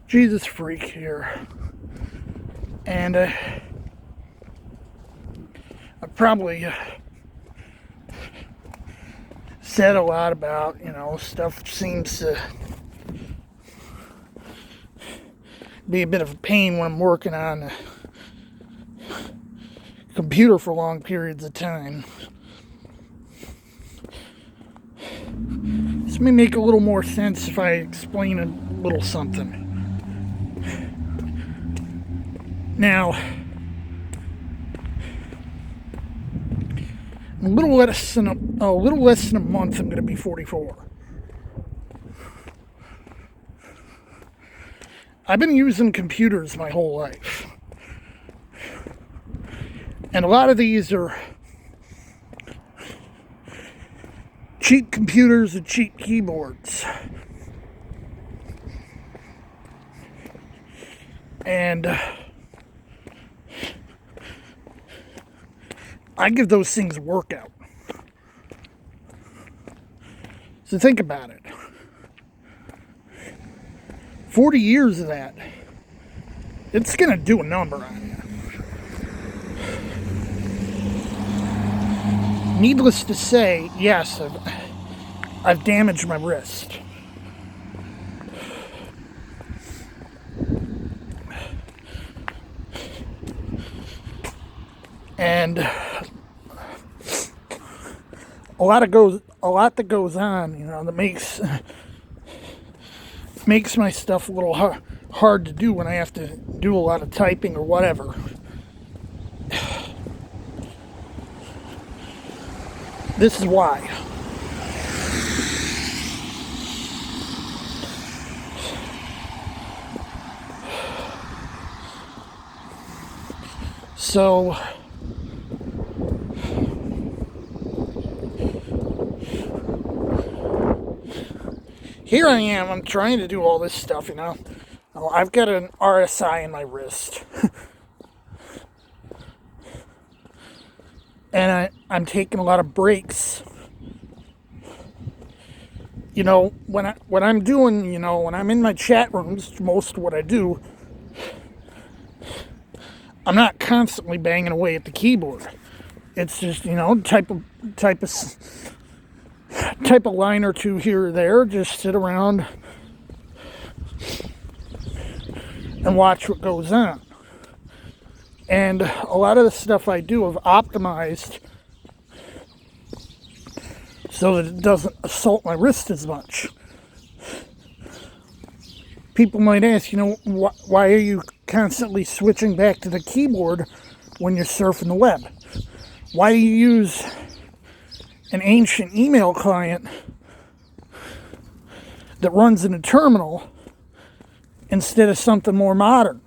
Jesus Freak here, and I probably said a lot about, stuff seems to be a bit of a pain when I'm working on a computer for long periods of time. This may make a little more sense if I explain a little something. Now, a little less than a month, I'm going to be 44. I've been using computers my whole life, and a lot of these are cheap computers and cheap keyboards. And I give those things a workout. So think about it. 40 years of that, it's going to do a number on you. Needless to say, yes, I've damaged my wrist. And a lot that goes on, that makes my stuff a little hard to do when I have to do a lot of typing or whatever. This is why. So here I am, I'm trying to do all this stuff, I've got an RSI in my wrist. And I'm taking a lot of breaks. When I'm doing, when I'm in my chat rooms, most of what I do, I'm not constantly banging away at the keyboard. It's just, type a line or two here or there, just sit around and watch what goes on. And a lot of the stuff I do I've optimized so that it doesn't assault my wrist as much. People might ask, why are you constantly switching back to the keyboard when you're surfing the web? Why do you use an ancient email client that runs in a terminal instead of something more modern?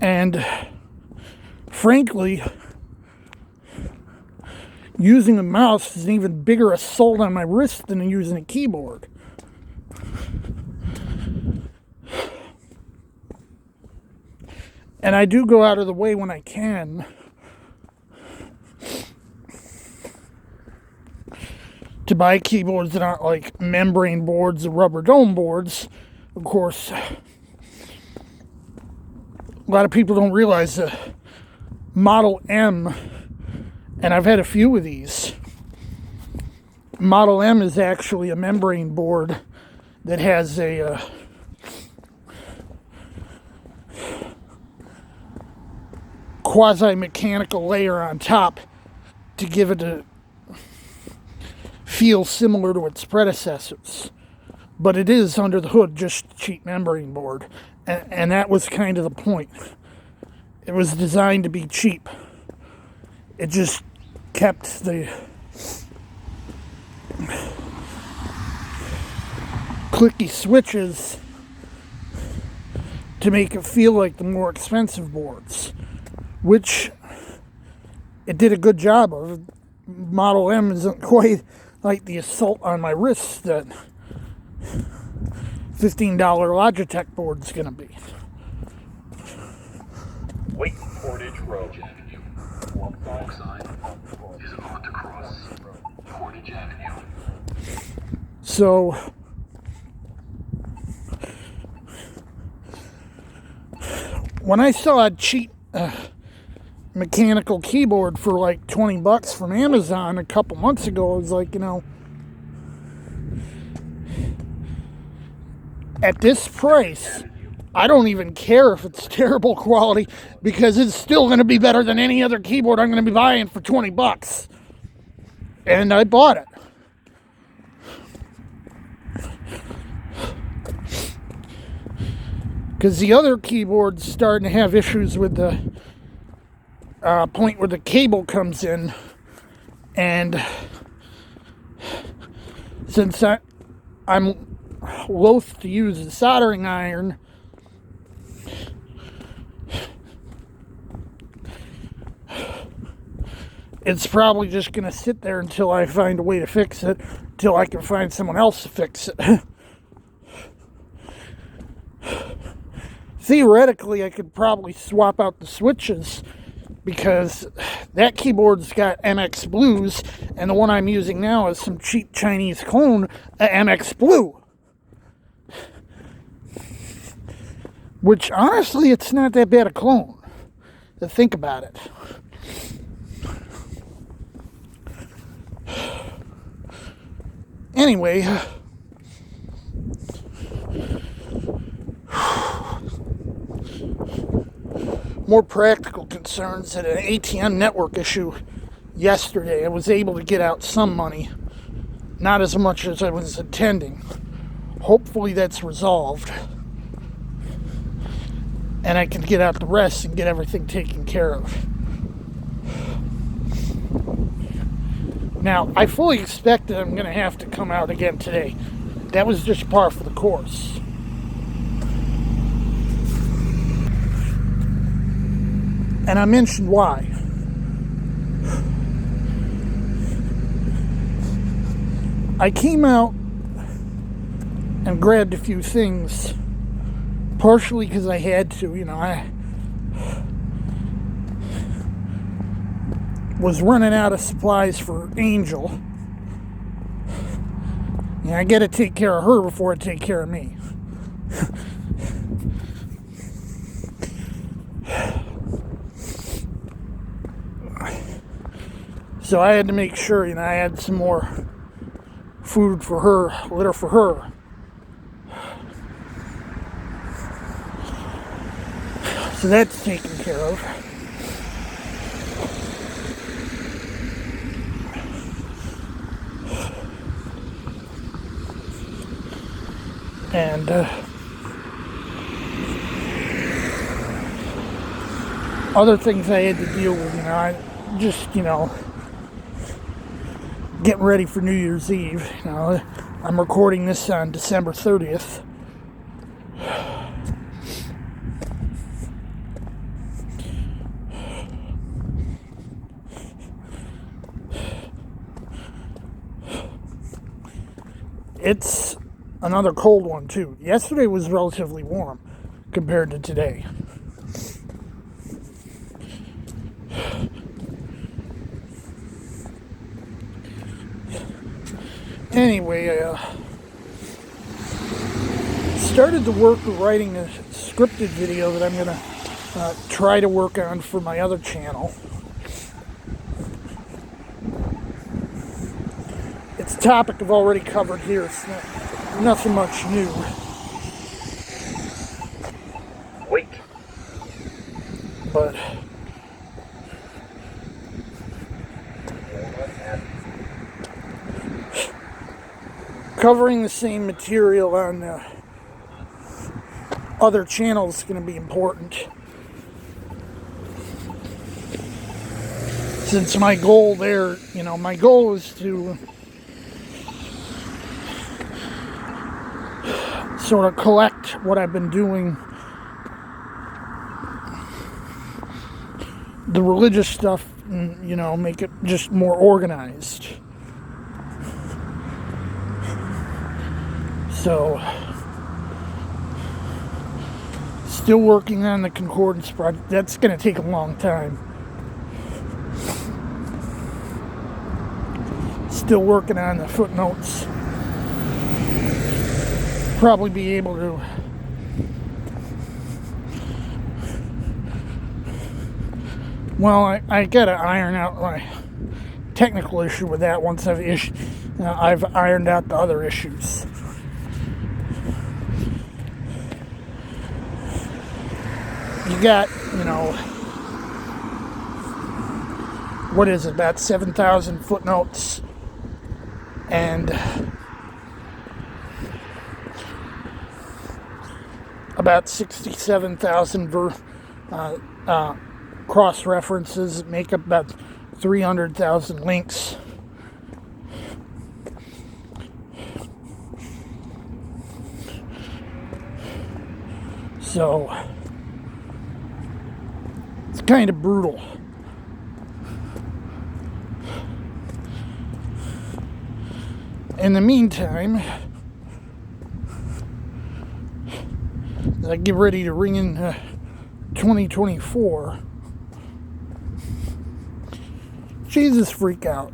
And frankly, using a mouse is an even bigger assault on my wrist than using a keyboard. And I do go out of the way when I can to buy keyboards that aren't like membrane boards or rubber dome boards. Of course, a lot of people don't realize the Model M, and I've had a few of these. Model M is actually a membrane board that has a quasi-mechanical layer on top to give it a feel similar to its predecessors. But it is, under the hood, just a cheap membrane board. And that was kind of the point. It was designed to be cheap. It just kept the clicky switches to make it feel like the more expensive boards, which it did a good job of. Model M isn't quite like the assault on my wrist that $15 Logitech board's gonna be. Wait, Portage Road. Walk sign is on to cross. Portage So when I saw a cheap mechanical keyboard for like $20 from Amazon a couple months ago, I was like, at this price, I don't even care if it's terrible quality, because it's still going to be better than any other keyboard I'm going to be buying for $20. And I bought it. Because the other keyboard's starting to have issues with the point where the cable comes in. And since I'm loath to use a soldering iron, it's probably just going to sit there until I find a way to fix it, until I can find someone else to fix it. Theoretically, I could probably swap out the switches, because that keyboard's got MX Blues, and the one I'm using now is some cheap Chinese clone, MX Blue. Which, honestly, it's not that bad a clone, to think about it. Anyway, more practical concerns. At an ATM network issue yesterday, I was able to get out some money, not as much as I was intending. Hopefully that's resolved, and I can get out the rest and get everything taken care of. Now, I fully expect that I'm going to have to come out again today. That was just par for the course. And I mentioned why. I came out and grabbed a few things, partially because I had to. I was running out of supplies for Angel. I got to take care of her before I take care of me. So I had to make sure, I had some more food for her, litter for her. So that's taken care of. And other things I had to deal with, I just, getting ready for New Year's Eve. I'm recording this on December 30th. It's another cold one too. Yesterday was relatively warm compared to today. Anyway, started to work with writing a scripted video that I'm going to try to work on for my other channel. It's a topic I've already covered here. It's nothing much new. Wait. But covering the same material on other channels is going to be important. Since my goal there, my goal is to sort of collect what I've been doing, the religious stuff, and, make it just more organized. So, still working on the Concordance project. That's going to take a long time. Still working on the footnotes. Probably be able to I gotta iron out my technical issue with that once I've ironed out the other issues. You got, what is it, about 7,000 footnotes, and about 67,000 cross references, make up about 300,000 links. So it's kind of brutal. In the meantime, as I get ready to ring in 2024, Jesus freak out.